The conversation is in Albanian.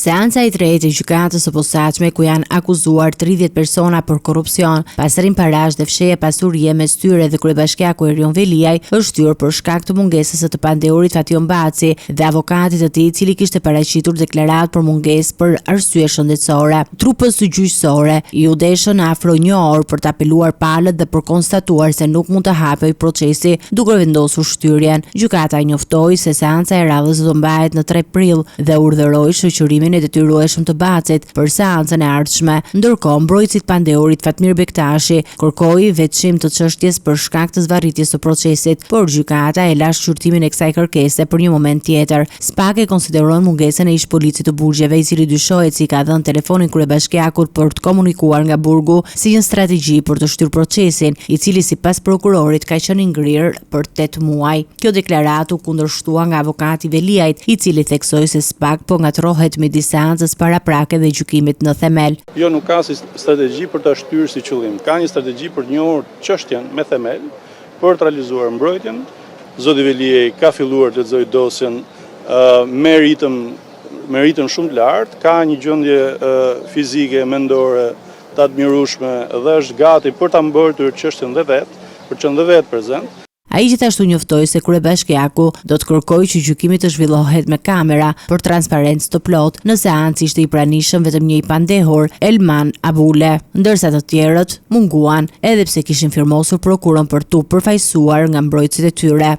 Seanca e tretë e gjykatës së posaçme ku janë akuzuar 30 persona për korrupsion, pasrim parash dhe fshehje pasurie mes tyre dhe kryebashkiaku Erion Veliaj, është shtyrë për shkak të mungesës së të pandehurit Fatjon Baci dhe avokatit të tij, i cili kishte paraqitur deklaratë për mungesë për arsye shëndetësore. Trupës së gjyqësore u deshën afro një orë për të apeluar palët dhe për konstatuar se nuk mund të hapej procesi duke vendosur shtyrjen. Gjykata njoftoi se seanca e radhës do mbahet në 3 prill dhe urdhëroi shoqërimin e detyrueshëm të Bacit për seancën e ardhshme. Ndërkohë, mbrojtësit pandehurit Fatmir Bektashi kërkoi vetësim të çështjes për shkak të zvarritjes së procesit, por gjykata e la shqyrtimin e kësaj kërkese për një moment tjetër. SPAK e konsideron mungesën e ish policit të Burgjeve, i cili dyshohet si ka dhënë telefonin kryebashkiakut për të komunikuar nga burgu si një strategji për të shtyrë procesin, i cili sipas prokurorit ka qenë i ngrirë për 8 muaj. Kjo deklaratë u kundërshtua nga avokati Veliajt, i cili theksoi se SPAK po ngatrohet midis seancës paraprake dhe gjykimit në themel. Jo, nuk ka si strategji për të shtyrë si qëllim. Ka një strategji për të njohur çështjen me themel, për të realizuar mbrojtjen. Zoti Veliaj ka filluar të lexojë dosjen me ritëm shumë të lartë, ka një gjendje fizike, mendore të admirueshme dhe është gati për ta mbërtur çështjen dhe vet, për të qenë dhe vet prezent. Ai gjithashtu njoftoi se kryebashkiaku do të kërkojë që gjykimi të zhvillohet me kamera për transparencë të plotë. Në seancë ishte i pranishëm vetëm një i pandehur, Elman Abule, ndërsa të tjerët munguan, edhe pse kishin firmosur prokurën për tu përfaqësuar nga mbrojtësit e tyre.